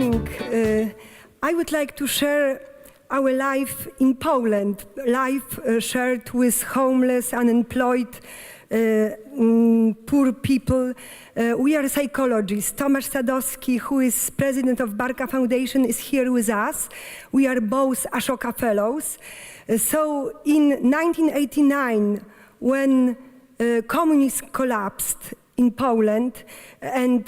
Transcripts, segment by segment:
morning. I would like to share our life in Poland, life shared with homeless, unemployed, poor people. We are psychologists. Tomasz Sadowski, who is president of Barka Foundation, is here with us. We are both Ashoka Fellows. So in 1989, when communism collapsed in Poland and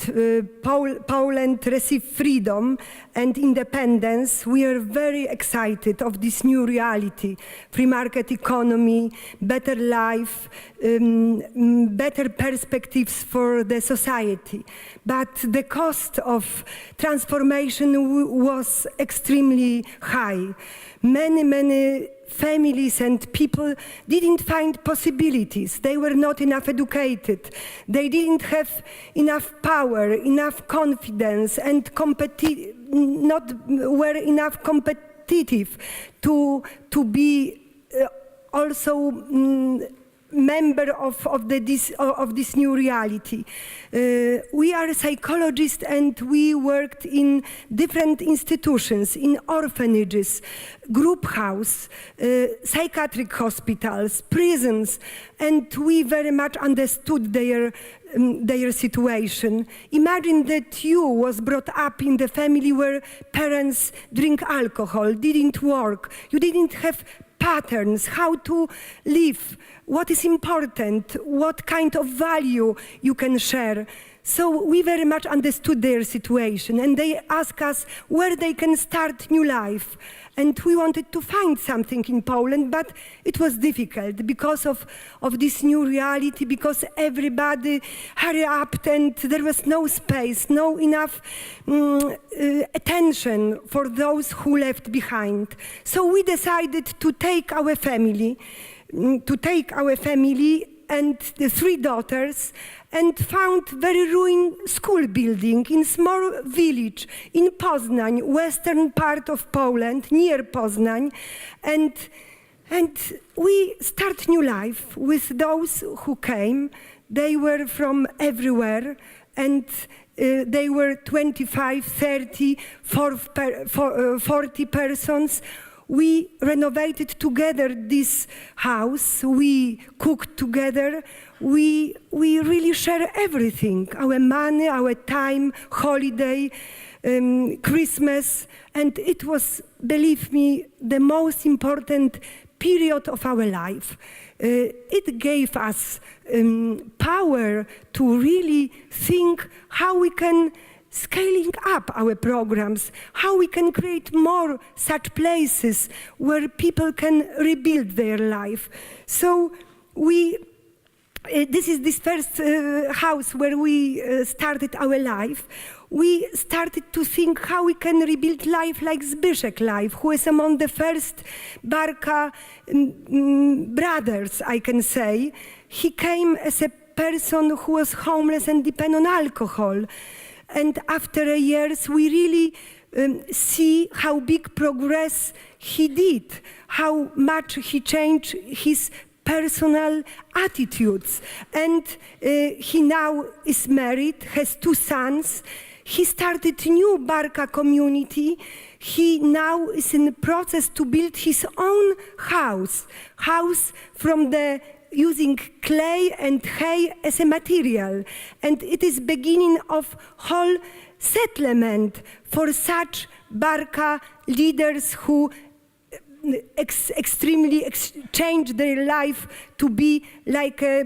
Poland received freedom and independence, we are very excited of this new reality. Free market economy, better life, better perspectives for the society. But the cost of transformation was extremely high. Many families and people didn't find possibilities. They were not enough educated. They didn't have enough power, enough confidence, and not were enough competitive to be also member of this new reality. We are psychologists and we worked in different institutions, in orphanages, group house, psychiatric hospitals, prisons, and we very much understood their situation. Imagine that you was brought up in the family where parents drink alcohol, didn't work, you didn't have patterns, how to live, what is important, what kind of value you can share. So we very much understood their situation, and they asked us where they can start new life. And we wanted to find something in Poland, but it was difficult because of this new reality, because everybody hurry up and there was no space, no enough attention for those who left behind. So we decided to take our family, and the 3 daughters, and found very ruined school building in small village in Poznań, western part of Poland, near Poznań, and we start new life with those who came. They were from everywhere, and they were 25, 30, 40 persons. We renovated together this house, we cooked together, we really share everything, our money, our time, holiday, Christmas, and it was, believe me, the most important period of our life. It gave us power to really think how we can scaling up our programs, how we can create more such places where people can rebuild their life. So this is this first house where we started our life. We started to think how we can rebuild life like Zbyszek life, who is among the first Barka brothers, I can say. He came as a person who was homeless and dependent on alcohol. And after years, we really see how big progress he did, how much he changed his personal attitudes. And he now is married, has 2 sons. He started a new Barka community. He now is in the process to build his own house from the using clay and hay as a material. And it is beginning of whole settlement for such Barka leaders who extremely change their life to be like a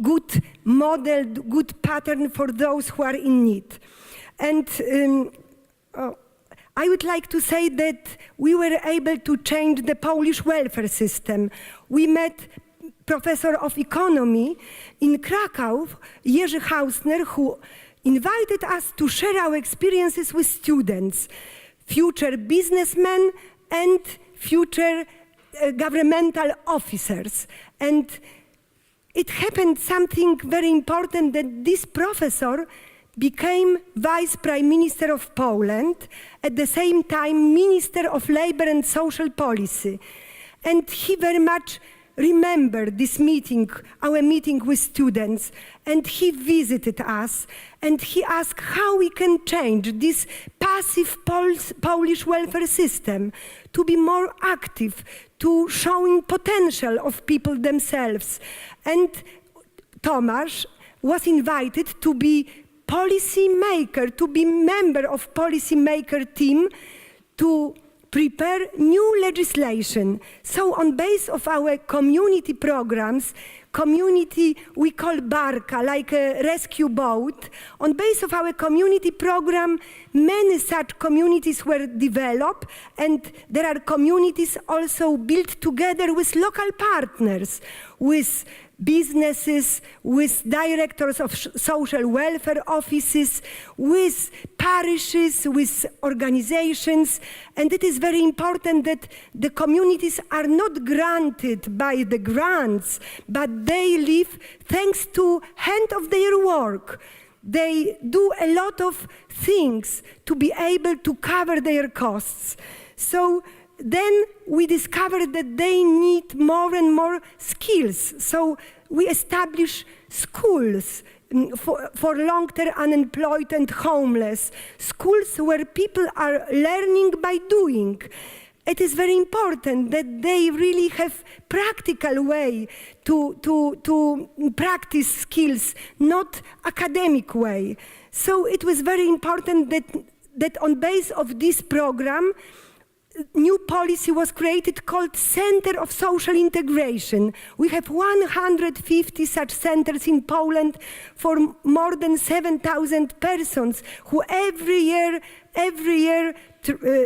good model, good pattern for those who are in need. And I would like to say that we were able to change the Polish welfare system. We met professor of economy in Krakow, Jerzy Hausner, who invited us to share our experiences with students, future businessmen and future governmental officers. And it happened something very important, that this professor became Vice Prime Minister of Poland, at the same time Minister of Labor and Social Policy. And he very much remember this meeting, our meeting with students, and he visited us, and he asked how we can change this passive Polish welfare system to be more active, to showing potential of people themselves. And Tomasz was invited to be policy maker, to be member of policy maker team, to prepare new legislation. So on base of our community programs, community we call Barka, like a rescue boat, on base of our community program, many such communities were developed, and there are communities also built together with local partners, with businesses, with directors of social welfare offices, with parishes, with organizations. And it is very important that the communities are not granted by the grants, but they live thanks to hand of their work. They do a lot of things to be able to cover their costs. So then we discovered that they need more and more skills. So we establish schools for long-term unemployed and homeless, schools where people are learning by doing. It is very important that they really have practical way to practice skills, not academic way. So it was very important that on base of this program, new policy was created called Center of Social Integration. We have 150 such centers in Poland for more than 7,000 persons who every year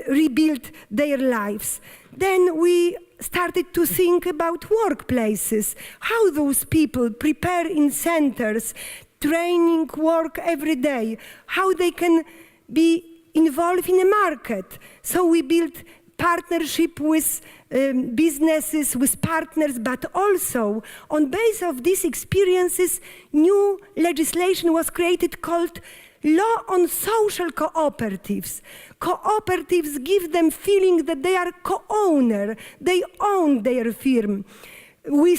rebuild their lives. Then we started to think about workplaces, how those people prepare in centers, training work every day, how they can be involved in a market. So we built partnership with businesses, with partners, but also on base of these experiences, new legislation was created called Law on Social Cooperatives. Cooperatives give them feeling that they are co-owner, they own their firm. We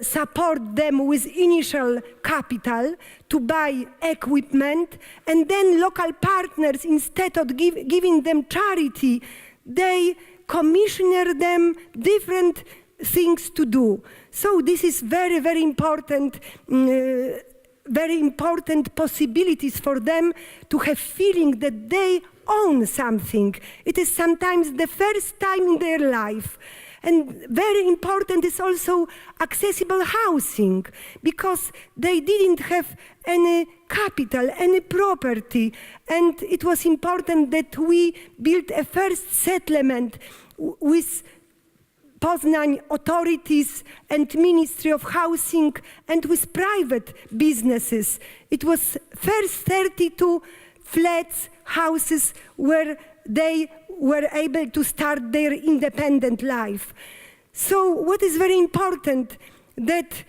support them with initial capital to buy equipment, and then local partners, instead of giving them charity, they commission them different things to do. So this is very, very important possibilities for them to have feeling that they own something. It is sometimes the first time in their life. And very important is also accessible housing, because they didn't have any capital, any property. And it was important that we built a first settlement with Poznań authorities and Ministry of Housing and with private businesses. It was first 32 flats, houses where they were able to start their independent life. So what is very important, that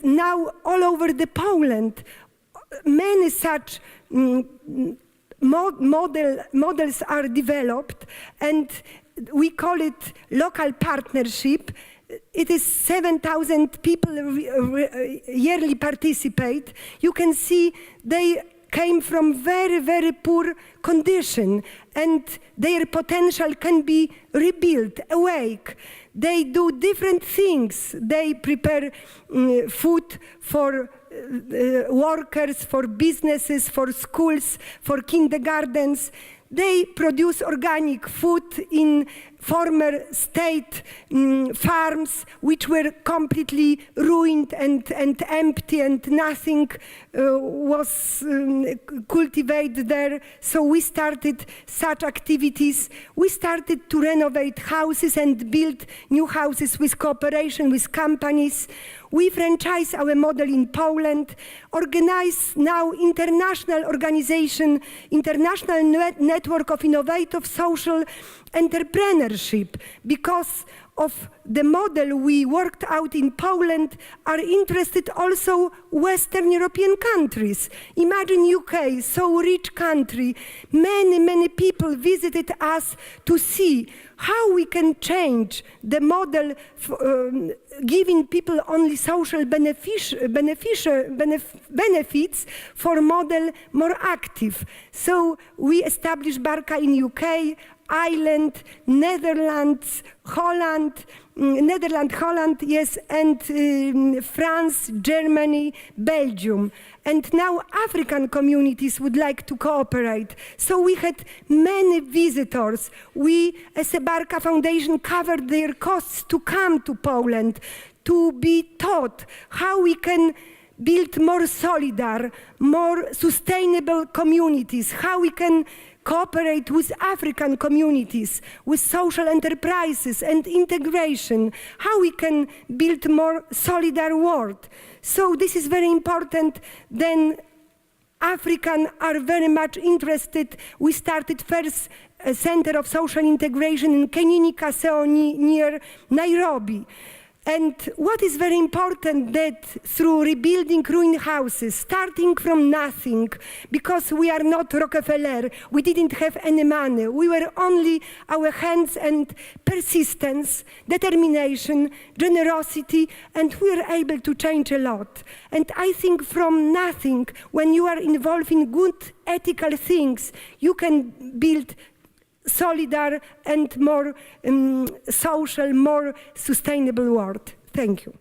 now all over the Poland, many such models are developed, and we call it local partnership. It is 7,000 people yearly participate. You can see they came from very, very poor condition, and their potential can be rebuilt, awake. They do different things. They prepare food for workers, for businesses, for schools, for kindergartens. They produce organic food in former state farms, which were completely ruined and empty, and nothing was cultivated there. So we started such activities. We started to renovate houses and build new houses with cooperation with companies. We franchise our model in Poland, organize now international organization, international network of innovative social entrepreneurship, because of the model we worked out in Poland, are interested also Western European countries. Imagine UK, so rich country. Many people visited us to see how we can change the model, giving people only social benefits for model more active. So we established Barka in UK, Ireland, Netherlands, Holland, yes, and France, Germany, Belgium. And now African communities would like to cooperate. So we had many visitors. We, as a Barka Foundation, covered their costs to come to Poland, to be taught how we can build more solidar, more sustainable communities, how we can cooperate with African communities, with social enterprises and integration, how we can build more solidar world. So this is very important. Then Africans are very much interested. We started first a center of social integration in Kenyini Seau near Nairobi. And what is very important, that through rebuilding ruined houses, starting from nothing, because we are not Rockefeller, we didn't have any money, we were only our hands and persistence, determination, generosity, and we were able to change a lot. And I think from nothing, when you are involved in good ethical things, you can build solidar and more social, more sustainable world. Thank you.